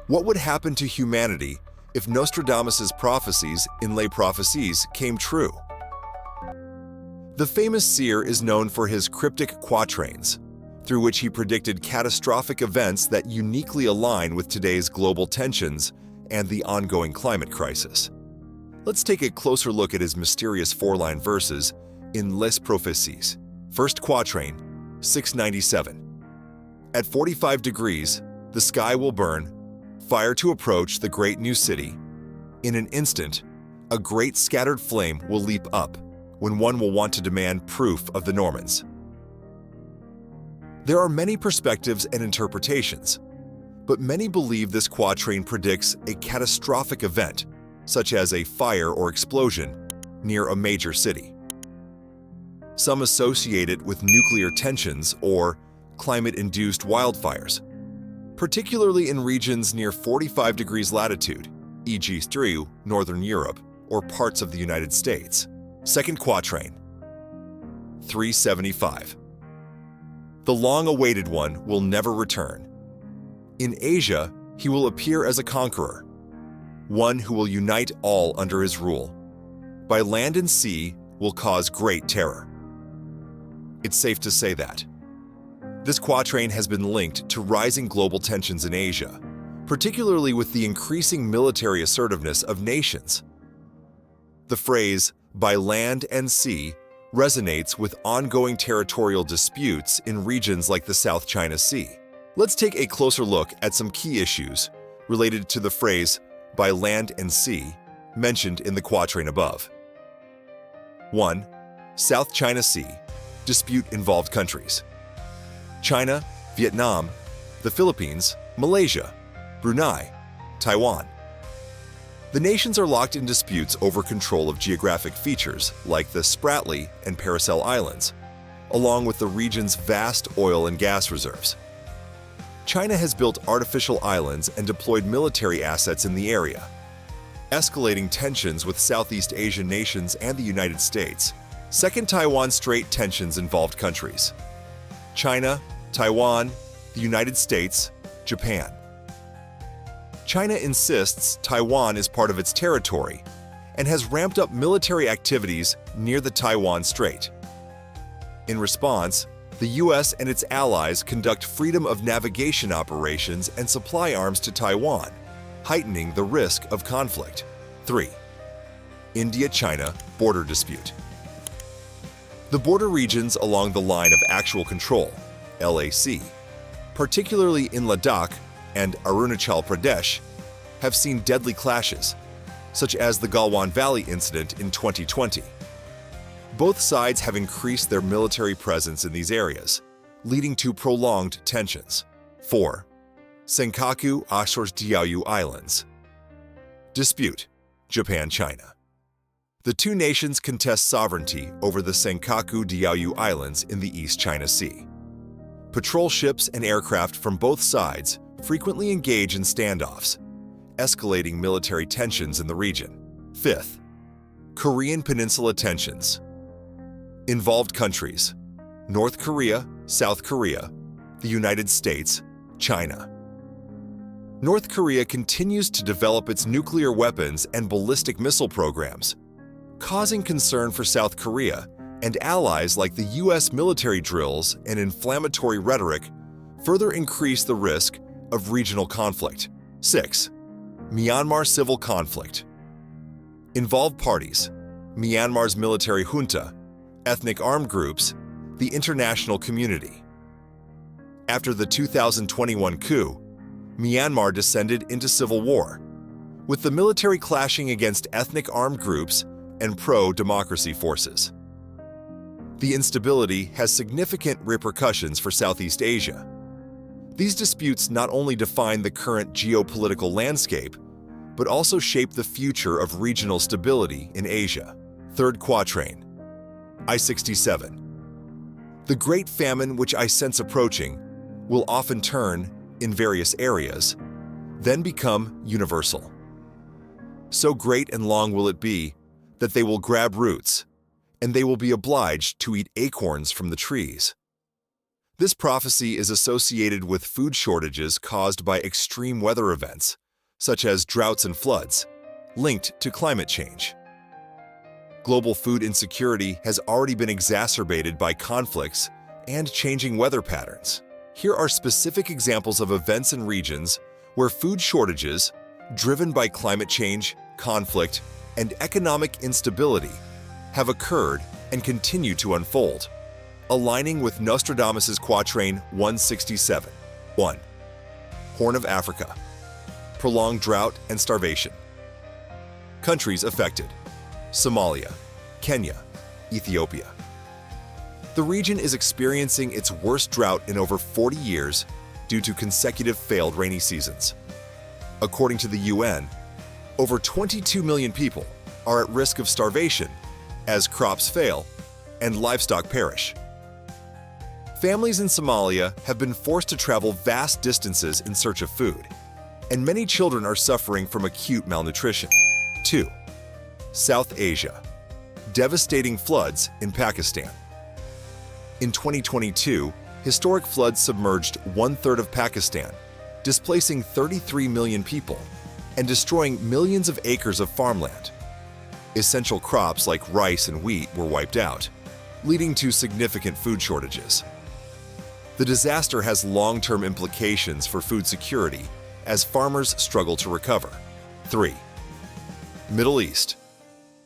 What would happen to humanity if Nostradamus's prophecies in Les Prophecies came true? The famous seer is known for his cryptic quatrains, through which he predicted catastrophic events that uniquely align with today's global tensions and the ongoing climate crisis. Let's take a closer look at his mysterious four-line verses in Les Prophecies. First Quatrain, 697. At 45 degrees, the sky will burn, fire to approach the great new city. In an instant, a great scattered flame will leap up, when one will want to demand proof of the Normans. There are many perspectives and interpretations, but many believe this quatrain predicts a catastrophic event, such as a fire or explosion, near a major city. Some associate it with nuclear tensions or climate-induced wildfires, particularly in regions near 45 degrees latitude, e.g. through Northern Europe or parts of the United States. Second Quatrain, 375. The long-awaited one will never return. In Asia, he will appear as a conqueror, one who will unite all under his rule. By land and sea will cause great terror. It's safe to say that. This quatrain has been linked to rising global tensions in Asia, particularly with the increasing military assertiveness of nations. The phrase, by land and sea, resonates with ongoing territorial disputes in regions like the South China Sea. Let's take a closer look at some key issues related to the phrase, by land and sea, mentioned in the quatrain above. 1. South China Sea. Dispute-involved countries. China, Vietnam, the Philippines, Malaysia, Brunei, Taiwan. The nations are locked in disputes over control of geographic features like the Spratly and Paracel Islands, along with the region's vast oil and gas reserves. China has built artificial islands and deployed military assets in the area, escalating tensions with Southeast Asian nations and the United States. Second Taiwan Strait tensions involved countries: China, Taiwan, the United States, Japan. China insists Taiwan is part of its territory and has ramped up military activities near the Taiwan Strait. In response, the US and its allies conduct freedom of navigation operations and supply arms to Taiwan, heightening the risk of conflict. 3. India-China border dispute. The border regions along the line of actual control, LAC, particularly in Ladakh and Arunachal Pradesh, have seen deadly clashes, such as the Galwan Valley incident in 2020. Both sides have increased their military presence in these areas, leading to prolonged tensions. 4. Senkaku Ashores-Diaoyu Islands. Dispute: Japan-China. The two nations contest sovereignty over the Senkaku-Diaoyu Islands in the East China Sea. Patrol ships and aircraft from both sides frequently engage in standoffs, escalating military tensions in the region. 5th. Korean Peninsula tensions. Involved countries: North Korea, South Korea, the United States, China. North Korea continues to develop its nuclear weapons and ballistic missile programs, causing concern for South Korea and allies. Like the US military drills and inflammatory rhetoric further increase the risk of regional conflict. 6. Myanmar civil conflict. Involved parties: Myanmar's military junta, ethnic armed groups, the international community. After the 2021 coup, Myanmar descended into civil war, with the military clashing against ethnic armed groups and pro-democracy forces. The instability has significant repercussions for Southeast Asia. These disputes not only define the current geopolitical landscape, but also shape the future of regional stability in Asia. Third Quatrain, I-67. The Great Famine which I sense approaching will often turn, in various areas, then become universal. So great and long will it be that they will grab roots, and they will be obliged to eat acorns from the trees. This prophecy is associated with food shortages caused by extreme weather events, such as droughts and floods, linked to climate change. Global food insecurity has already been exacerbated by conflicts and changing weather patterns. Here are specific examples of events and regions where food shortages, driven by climate change, conflict, and economic instability, have occurred and continue to unfold, aligning with Nostradamus' Quatrain I-67. 1. Horn of Africa. Prolonged drought and starvation. Countries affected: Somalia, Kenya, Ethiopia. The region is experiencing its worst drought in over 40 years due to consecutive failed rainy seasons. According to the UN, over 22 million people are at risk of starvation as crops fail and livestock perish. Families in Somalia have been forced to travel vast distances in search of food, and many children are suffering from acute malnutrition. 2. South Asia. Devastating floods in Pakistan. In 2022, historic floods submerged one-third of Pakistan, displacing 33 million people and destroying millions of acres of farmland. Essential crops like rice and wheat were wiped out, leading to significant food shortages. The disaster has long-term implications for food security as farmers struggle to recover. 3. Middle East.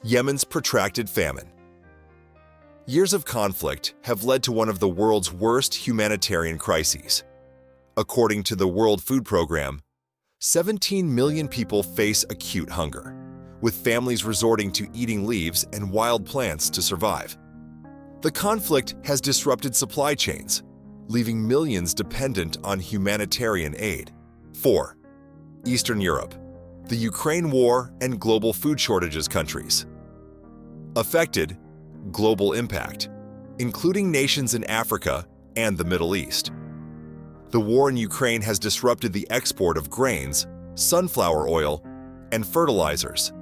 Yemen's protracted famine. Years of conflict have led to one of the world's worst humanitarian crises. According to the World Food Programme, 17 million people face acute hunger, with families resorting to eating leaves and wild plants to survive. The conflict has disrupted supply chains, leaving millions dependent on humanitarian aid. 4. Eastern Europe. The Ukraine war and global food shortages countries. Affected: global impact, including nations in Africa and the Middle East. The war in Ukraine has disrupted the export of grains, sunflower oil, and fertilizers,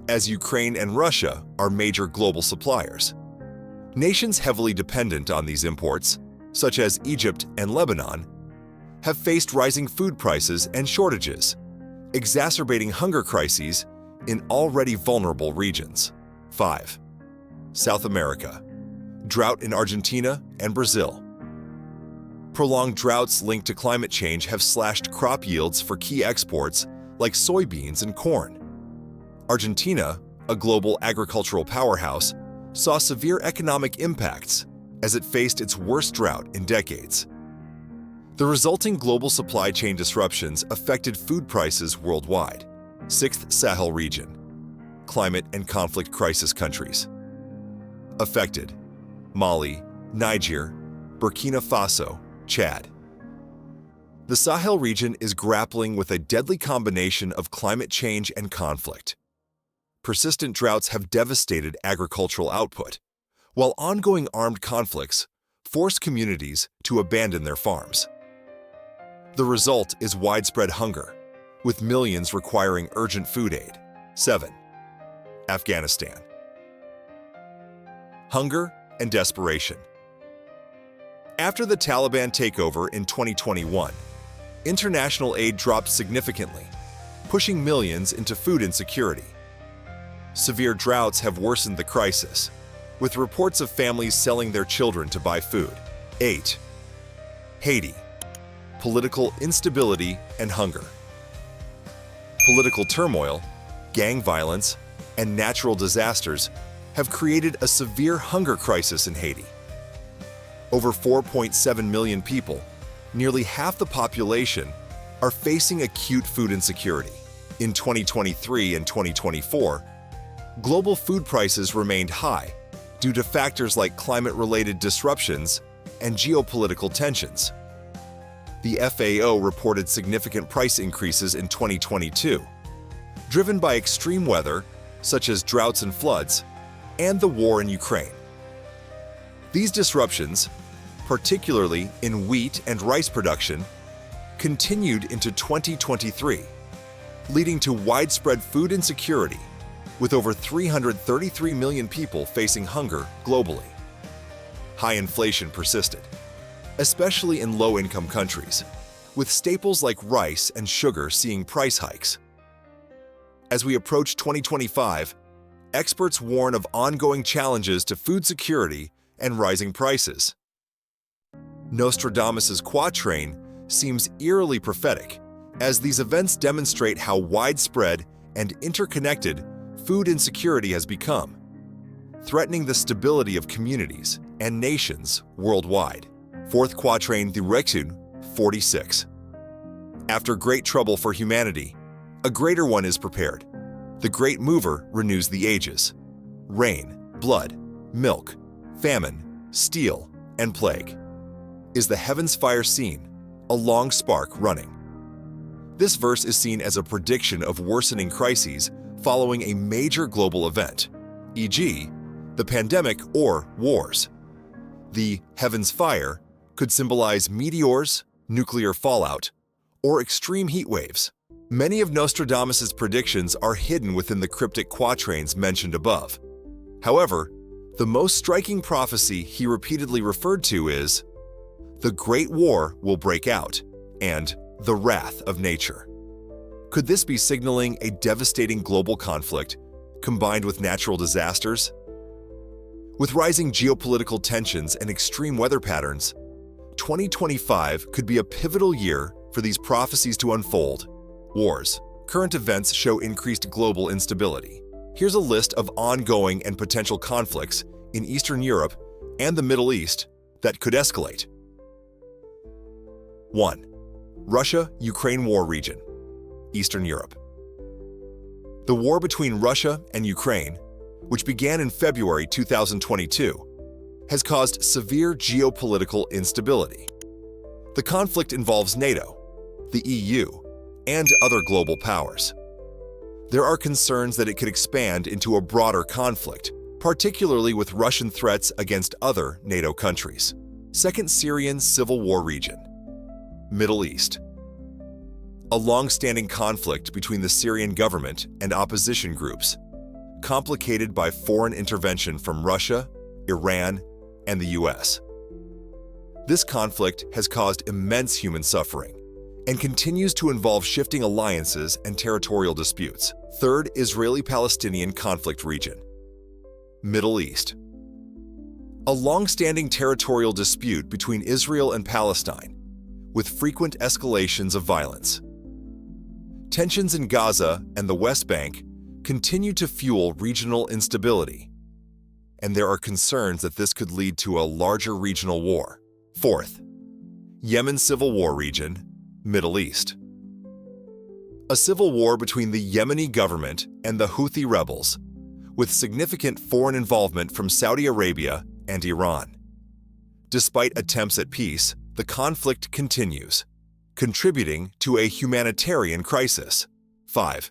as Ukraine and Russia are major global suppliers. Nations heavily dependent on these imports, such as Egypt and Lebanon, have faced rising food prices and shortages, exacerbating hunger crises in already vulnerable regions. 5. South America. Drought in Argentina and Brazil. Prolonged droughts linked to climate change have slashed crop yields for key exports like soybeans and corn. Argentina, a global agricultural powerhouse, saw severe economic impacts as it faced its worst drought in decades. The resulting global supply chain disruptions affected food prices worldwide. 6th Sahel region. Climate and conflict crisis countries. Affected: Mali, Niger, Burkina Faso, Chad. The Sahel region is grappling with a deadly combination of climate change and conflict. Persistent droughts have devastated agricultural output, while ongoing armed conflicts force communities to abandon their farms. The result is widespread hunger, with millions requiring urgent food aid. 7. Afghanistan. Hunger and desperation. After the Taliban takeover in 2021, international aid dropped significantly, pushing millions into food insecurity. Severe droughts have worsened the crisis, with reports of families selling their children to buy food. 8. Haiti. Political instability and hunger. Political turmoil, gang violence, and natural disasters have created a severe hunger crisis in Haiti. Over 4.7 million people, nearly half the population, are facing acute food insecurity. In 2023 and 2024, global food prices remained high due to factors like climate-related disruptions and geopolitical tensions. The FAO reported significant price increases in 2022, driven by extreme weather, such as droughts and floods, and the war in Ukraine. These disruptions, particularly in wheat and rice production, continued into 2023, leading to widespread food insecurity, with over 333 million people facing hunger globally. High inflation persisted, especially in low-income countries, with staples like rice and sugar seeing price hikes. As we approach 2025, experts warn of ongoing challenges to food security and rising prices. Nostradamus's Quatrain seems eerily prophetic, as these events demonstrate how widespread and interconnected food insecurity has become, threatening the stability of communities and nations worldwide. Fourth Quatrain III-46. After great trouble for humanity, a greater one is prepared. The great mover renews the ages. Rain, blood, milk, famine, steel, and plague. Is the heavens' fire seen, a long spark running? This verse is seen as a prediction of worsening crises following a major global event, e.g., the pandemic or wars. The heavens' fire could symbolize meteors, nuclear fallout, or extreme heat waves. Many of Nostradamus's predictions are hidden within the cryptic quatrains mentioned above. However, the most striking prophecy he repeatedly referred to is, "The Great War will break out," and "the wrath of nature." Could this be signaling a devastating global conflict combined with natural disasters? With rising geopolitical tensions and extreme weather patterns, 2025 could be a pivotal year for these prophecies to unfold. Wars. Current events show increased global instability. Here's a list of ongoing and potential conflicts in Eastern Europe and the Middle East that could escalate. 1. Russia-Ukraine War Region, Eastern Europe. The war between Russia and Ukraine, which began in February 2022, has caused severe geopolitical instability. The conflict involves NATO, the EU, and other global powers. There are concerns that it could expand into a broader conflict, particularly with Russian threats against other NATO countries. Second Syrian Civil War Region, Middle East. A long-standing conflict between the Syrian government and opposition groups, complicated by foreign intervention from Russia, Iran, and the US. This conflict has caused immense human suffering and continues to involve shifting alliances and territorial disputes. Third Israeli-Palestinian Conflict Region, Middle East. A long-standing territorial dispute between Israel and Palestine, with frequent escalations of violence. Tensions in Gaza and the West Bank continue to fuel regional instability, and there are concerns that this could lead to a larger regional war. Fourth, Yemen Civil War Region, Middle East. A civil war between the Yemeni government and the Houthi rebels, with significant foreign involvement from Saudi Arabia and Iran. Despite attempts at peace, the conflict continues, contributing to a humanitarian crisis. 5.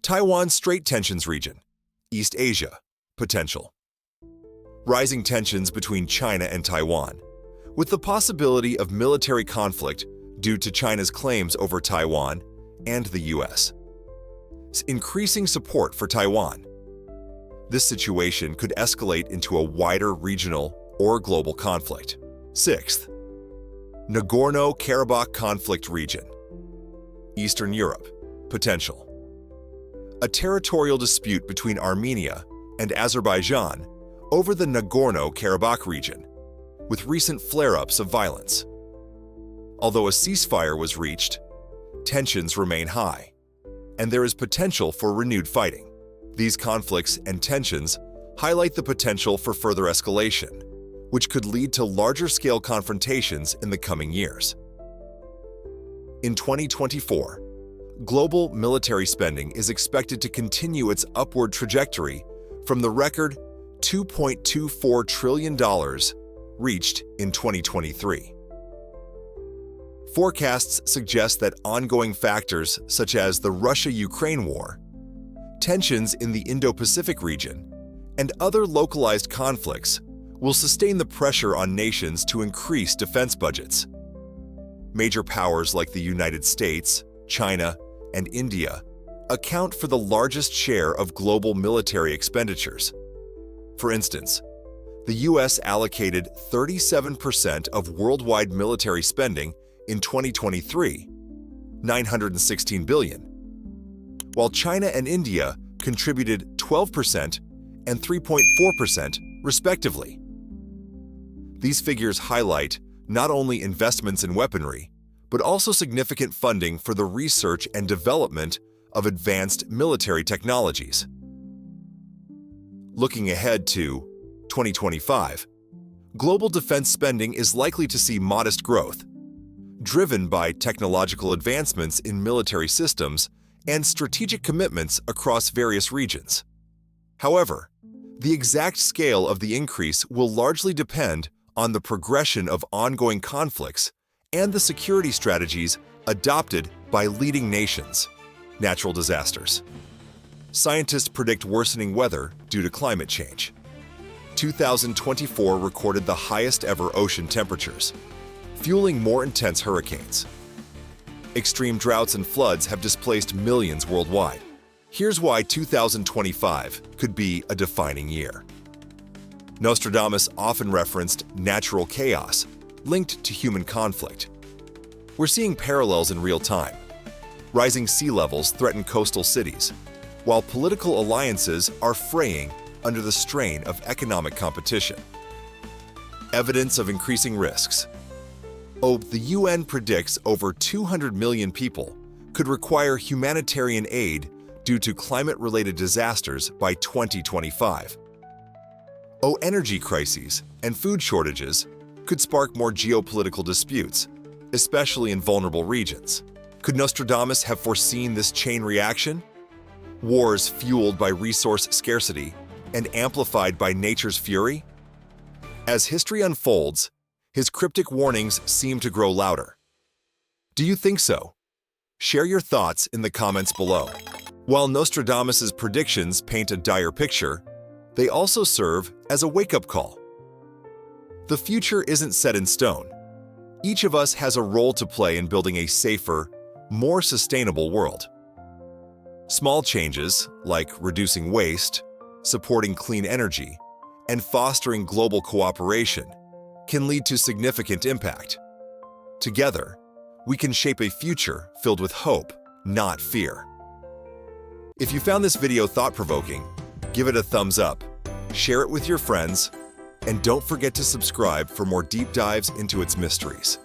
Taiwan Strait Tensions Region, East Asia, potential. Rising tensions between China and Taiwan, with the possibility of military conflict due to China's claims over Taiwan and the US. Increasing support for Taiwan. This situation could escalate into a wider regional or global conflict. Sixth, Nagorno-Karabakh Conflict Region, Eastern Europe, potential. A territorial dispute between Armenia and Azerbaijan over the Nagorno-Karabakh region, with recent flare-ups of violence. Although a ceasefire was reached, tensions remain high, and there is potential for renewed fighting. These conflicts and tensions highlight the potential for further escalation, which could lead to larger-scale confrontations in the coming years. In 2024, global military spending is expected to continue its upward trajectory from the record $2.24 trillion reached in 2023. Forecasts suggest that ongoing factors such as the Russia-Ukraine war, tensions in the Indo-Pacific region, and other localized conflicts will sustain the pressure on nations to increase defense budgets. Major powers like the United States, China, and India account for the largest share of global military expenditures. For instance, the US allocated 37% of worldwide military spending in 2023, $916 billion, while China and India contributed 12% and 3.4% respectively. These figures highlight not only investments in weaponry, but also significant funding for the research and development of advanced military technologies. Looking ahead to 2025, global defense spending is likely to see modest growth, driven by technological advancements in military systems and strategic commitments across various regions. However, the exact scale of the increase will largely depend on the progression of ongoing conflicts and the security strategies adopted by leading nations. Natural disasters. Scientists predict worsening weather due to climate change. 2024 recorded the highest ever ocean temperatures, fueling more intense hurricanes. Extreme droughts and floods have displaced millions worldwide. Here's why 2025 could be a defining year. Nostradamus often referenced natural chaos linked to human conflict. We're seeing parallels in real time. Rising sea levels threaten coastal cities, while political alliances are fraying under the strain of economic competition. Evidence of increasing risks. The UN predicts over 200 million people could require humanitarian aid due to climate-related disasters by 2025. Energy crises and food shortages could spark more geopolitical disputes, especially in vulnerable regions. Could Nostradamus have foreseen this chain reaction? Wars fueled by resource scarcity and amplified by nature's fury? As history unfolds, his cryptic warnings seem to grow louder. Do you think so? Share your thoughts in the comments below. While Nostradamus's predictions paint a dire picture, they also serve as a wake-up call. The future isn't set in stone. Each of us has a role to play in building a safer, more sustainable world. Small changes, like reducing waste, supporting clean energy, and fostering global cooperation, can lead to significant impact. Together, we can shape a future filled with hope, not fear. If you found this video thought-provoking, give it a thumbs up, share it with your friends, and don't forget to subscribe for more deep dives into its mysteries.